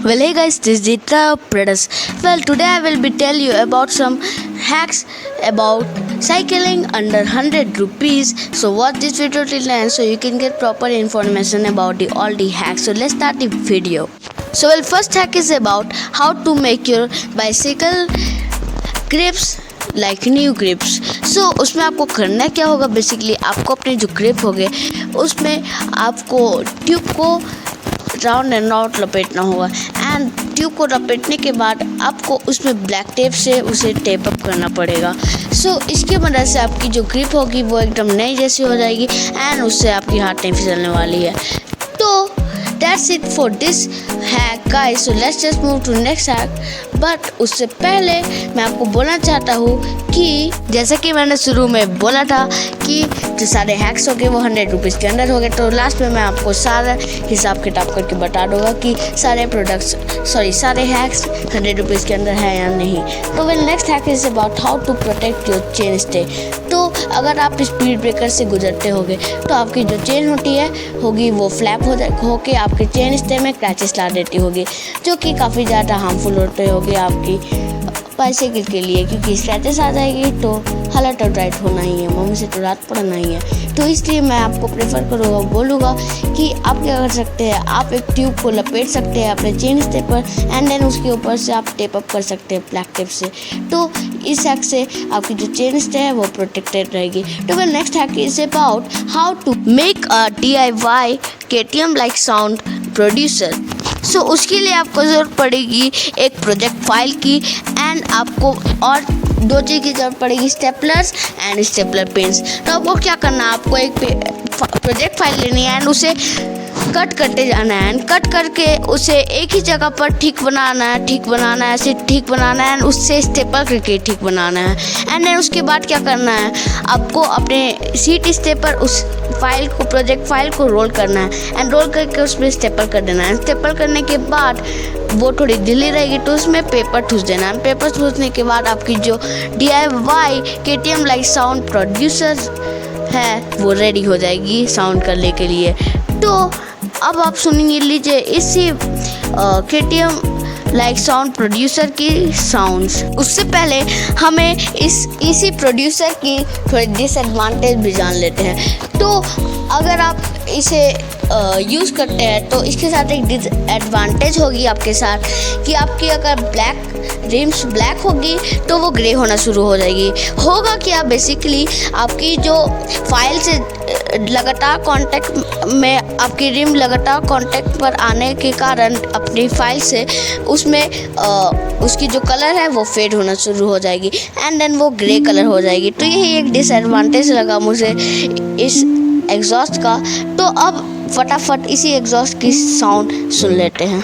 Well, hey guys, this is Dita Pradas. Well, today I will be tell you about some hacks about cycling under 100 rupees. So watch this video till end so you can get proper information about all the hacks. So let's start the video. So first hack is about how to make your bicycle grips like new grips. So उसमें आपको करना क्या होगा, basically आपको अपने जो grip हो गए उसमें आपको ट्यूब को राउंड एंड राउंड लपेटना होगा. एंड ट्यूब को लपेटने के बाद आपको उसमें ब्लैक टेप से उसे टेप अप करना पड़ेगा. सो इसके मदद से आपकी जो ग्रिप होगी वो एकदम नई जैसी हो जाएगी एंड उससे आपकी हाथ नहीं फिसलने वाली है. तो that's it for this hack guys. So let's just move to next hack. But उससे पहले मैं आपको बोलना चाहता हूँ कि जैसा कि मैंने शुरू में बोला था कि जो सारे हैक्स हो गए वो 100 रुपीज़ के अंदर हो गए. तो लास्ट में मैं आपको सारा हिसाब किताब करके बता दूँगा कि सारे हैक्स 100 रुपीज़ के अंदर है या नहीं. तो well next hack is about how to protect your chain stay. तो अगर आप स्पीड ब्रेकर से गुजरते होगे तो आपकी जो चेन होगी वो फ्लैप होके आपके चेन स्टे में क्रैचेस ला देती होगी, जो कि काफ़ी ज़्यादा हार्मफुल होते होगी आपकी बाइसाइकिल के लिए, क्योंकि स्क्रैचेस आ जाएगी तो हालत राइट होना ही है, मम्मी से तो रात पड़ना ही है. तो इसलिए मैं आपको प्रेफर करूँगा, बोलूँगा कि आप क्या कर सकते हैं, आप एक ट्यूब को लपेट सकते हैं अपने चेन स्टे पर एंड देन उसके ऊपर से आप टेप अप कर सकते हैं ब्लैक टेप से. तो इस हैक से आपकी जो चेन स्टे है वो प्रोटेक्टेड रहेगी. तो well next hack is about how to make a DIY KTM like sound producer. So उसके लिए आपको ज़रूरत पड़ेगी एक प्रोजेक्ट फाइल की एंड आपको और दो चीज़ की ज़रूरत पड़ेगी, स्टेपलर्स एंड स्टेपलर पेन्स. तो आपको क्या करना है, आपको एक प्रोजेक्ट फाइल लेनी है एंड उसे कट करते जाना है एंड कट करके उसे एक ही जगह पर ठीक बनाना है ऐसे ठीक बनाना है एंड उससे स्टेपल करके ठीक बनाना है. एंड देन उसके बाद क्या करना है, आपको अपने सीट स्टेपर उस फाइल को प्रोजेक्ट फाइल को रोल करना है एंड रोल करके उसमें स्टेपल कर देना है. स्टेपल करने के बाद वो थोड़ी ढीली रहेगी तो उसमें पेपर ठूस देना है. पेपर ठूसने के बाद आपकी जो DIY KTM like sound producer है वो रेडी हो जाएगी साउंड करने के लिए. तो अब आप सुनेंगे लीजिए इसी KTM लाइक साउंड प्रोड्यूसर की साउंड्स. उससे पहले हमें इसी प्रोड्यूसर की थोड़ी डिसएडवांटेज भी जान लेते हैं. तो अगर आप इसे यूज़ करते हैं तो इसके साथ एक डिसएडवांटेज होगी आपके साथ कि आपकी अगर रिम्स ब्लैक होगी तो वो ग्रे होना शुरू हो जाएगी. होगा क्या, बेसिकली आपकी जो फाइल से लगातार कांटेक्ट में आपकी रिम लगातार कांटेक्ट पर आने के कारण अपनी फाइल से उसमें उसकी जो कलर है वो फेड होना शुरू हो जाएगी एंड देन वो ग्रे कलर हो जाएगी. तो यही एक डिसएडवांटेज लगा मुझे इस एग्जॉस्ट का. तो अब फटाफट इसी एग्जॉस्ट की साउंड सुन लेते हैं.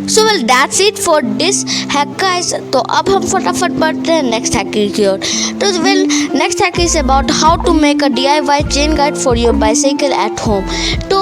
So well that's it for this hack guys. तो अब हम फटाफट बढ़ते हैं नेक्स्ट हैक की ओर. तो well next hack is about how to make a DIY chain guide for your bicycle at home. तो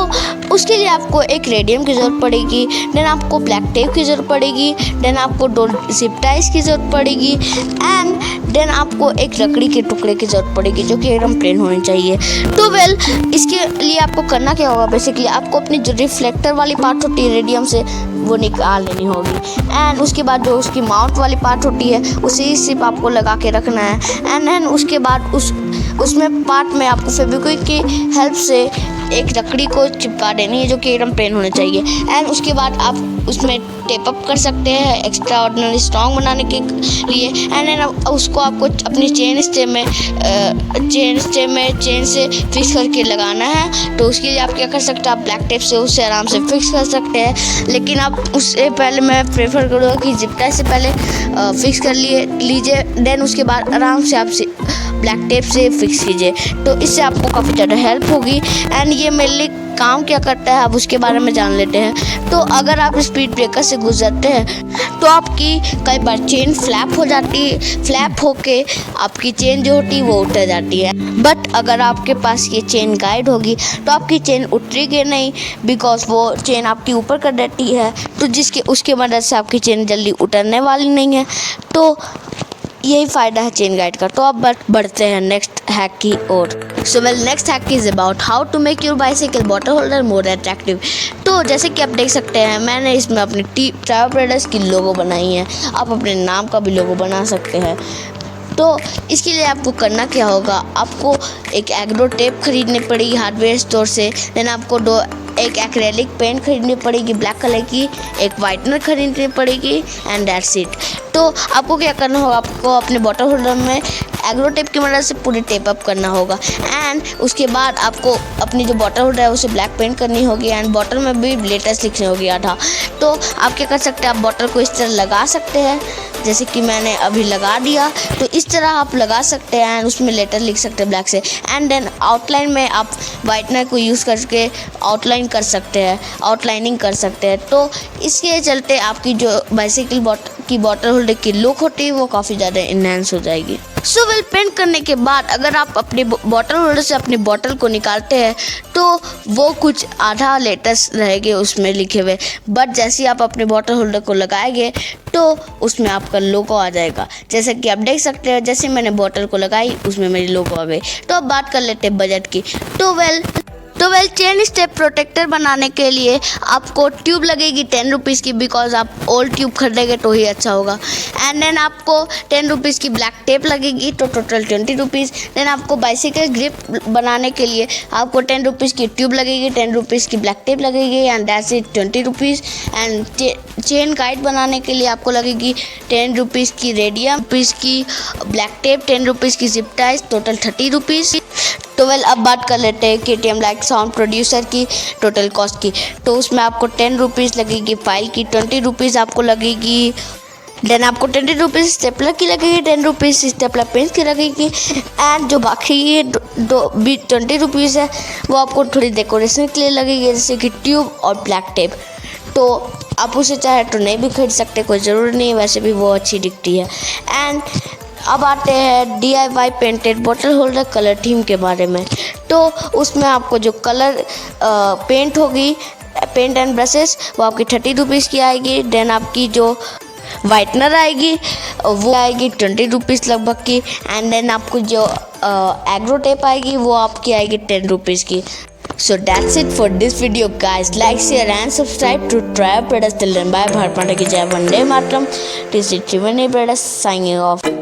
उसके लिए आपको एक रेडियम की ज़रूरत पड़ेगी, देन आपको ब्लैक टेप की ज़रूरत पड़ेगी, देन आपको 2 जिप टाइज की ज़रूरत पड़ेगी एंड देन आपको एक लकड़ी के टुकड़े की ज़रूरत पड़ेगी जो कि एकदम प्लेन होनी चाहिए. तो वेल इसके लिए आपको करना क्या होगा, बेसिकली आपको अपनी जो रिफ्लेक्टर वाली पार्ट होती है रेडियम से वो निकाल लेनी होगी एंड उसके बाद जो उसकी माउंट वाली पार्ट होती है उसे सिर्फ आपको लगा के रखना है एंड देन उसके बाद उसमें पार्ट में आपको फेविक्विक की हेल्प से एक लकड़ी को चिपका देनी है जो कि एकदम प्लेन होना चाहिए. एंड उसके बाद आप उसमें टेप अप कर सकते हैं एक्स्ट्रा ऑर्डिनरी स्ट्रॉन्ग बनाने के लिए एंड देन उसको आपको अपनी चेन से फिक्स करके लगाना है. तो उसके लिए आप क्या कर सकते हैं, आप ब्लैक टेप से उसे आराम से फिक्स कर सकते हैं, लेकिन आप उससे पहले मैं प्रेफर करूँगा कि जिप टाइज से पहले फिक्स कर लीजिए देन उसके बाद आराम से आप ब्लैक टेप से फिक्स कीजिए. तो इससे आपको काफ़ी ज़्यादा हेल्प होगी एंड ये मेनली काम क्या करता है, अब उसके बारे में जान लेते हैं। तो अगर आप स्पीड ब्रेकर से गुजरते हैं तो आपकी कई बार चेन फ्लैप हो जाती है, फ्लैप होके आपकी चेन जो होती है वो उतर जाती है। बट अगर आपके पास ये चेन गाइड होगी तो आपकी चेन उतरेगी नहीं, बिकॉज वो चेन आपकी ऊपर कर देती है, तो जिसके उसके मदद से आपकी चेन जल्दी उतरने वाली नहीं है। तो यही फ़ायदा है चेन गाइड का। तो अब बढ़ते हैं नेक्स्ट हैक की ओर। So well, next hack is about how to make your bicycle bottle holder more attractive. तो जैसे कि आप देख सकते हैं, मैंने इसमें अपनी ट्रैवल ब्रदर्स की लोगो बनाई है। आप अपने नाम का भी लोगो बना सकते हैं। तो इसके लिए आपको करना क्या होगा, आपको एक एग्रो टेप खरीदनी पड़ेगी हार्डवेयर स्टोर से। देन आपको एक एक्रेलिक पेंट खरीदनी पड़ेगी ब्लैक कलर की, एक वाइटनर खरीदनी पड़ेगी एंड दैट्स इट। तो आपको क्या करना होगा, आपको अपने बॉटल होल्डर में एग्रो टेप की मदद से पूरी टेप अप करना होगा एंड उसके बाद आपको अपनी जो बॉटल होल्डर है उसे ब्लैक पेंट करनी होगी एंड बॉटल में भी लेटेस्ट लिखनी होगी आधा। तो आप क्या कर सकते हैं, आप बॉटल को इस तरह लगा सकते हैं जैसे कि मैंने अभी लगा दिया। तो इस तरह आप लगा सकते हैं एंड उसमें लेटर लिख सकते हैं ब्लैक से एंड देन आउटलाइन में आप वाइटनर को यूज़ करके आउटलाइन कर सकते हैं, आउटलाइनिंग कर सकते हैं। तो इसके चलते आपकी जो बाइसाइकिल की बॉटल होल्डर की लुक होती है वो काफ़ी ज़्यादा इन्हेंस हो जाएगी। सो वेल, पेंट करने के बाद अगर आप अपने बॉटल होल्डर से अपनी बॉटल को निकालते हैं तो वो कुछ आधा लेटर्स रहेंगे उसमें लिखे हुए, बट जैसे ही आप अपने बॉटल होल्डर को लगाएंगे तो उसमें आपका लोगो आ जाएगा। जैसे कि आप देख सकते हैं, जैसे मैंने बॉटल को लगाई उसमें मेरी लोगो आ गई। तो अब बात कर लेते हैं बजट की। तो वेल चेन स्टेप प्रोटेक्टर बनाने के लिए आपको ट्यूब लगेगी 10 रुपीज़ की, बिकॉज आप ओल्ड ट्यूब खरीदेंगे तो ही अच्छा होगा। एंड देन आपको 10 रुपीज़ की ब्लैक टेप लगेगी, तो टोटल 20 रुपीज़। देन आपको बाइसाइकिल ग्रिप बनाने के लिए आपको 10 रुपीज़ की ट्यूब लगेगी, 10 रुपीज़ की ब्लैक टेप लगेगी and that's it 20 rupees. And chain guide बनाने के लिए आपको लगेगी 10 रुपीज़ की रेडियम, रुपीज़ की ब्लैक टेप, 10 रुपीज़ की जिप टाइज, टोटल 30 रुपीज़। तो वेल, अब बात कर लेते हैं KTM लाइक साउंड प्रोड्यूसर की टोटल कॉस्ट की। तो उसमें आपको 10 रुपीज़ लगेगी फाइल की, 20 रुपीज़ आपको लगेगी। देन आपको 20 रुपीज़ स्टेपलर की लगेगी, 10 रुपीज़ स्टेपलर पेंस की लगेगी एंड जो बाकी ये 20 रुपीज़ है वो आपको थोड़ी डेकोरेशन के लिए लगेगी, जैसे कि ट्यूब और ब्लैक टेप। तो आप उसे चाहे तो नहीं भी खरीद सकते, कोई ज़रूरी नहीं है, वैसे भी वो अच्छी दिखती है। एंड अब आते हैं DIY painted bottle holder colour theme के बारे में। तो उसमें आपको जो कलर पेंट होगी, पेंट एंड ब्रशेस, वो आपकी 30 रुपीज़ की आएगी। देन आपकी जो वाइटनर आएगी वो आएगी 20 रुपीज़ लगभग की। एंड देन आपको जो एग्रो टेप आएगी वो आपकी आएगी 10 रुपीज़ की। So that's it for this video guys. Like, share and subscribe to Travel Brothers. Till then, bye. Bharat Mata ki jai, Vande Mataram. This is Triveni Brothers signing off.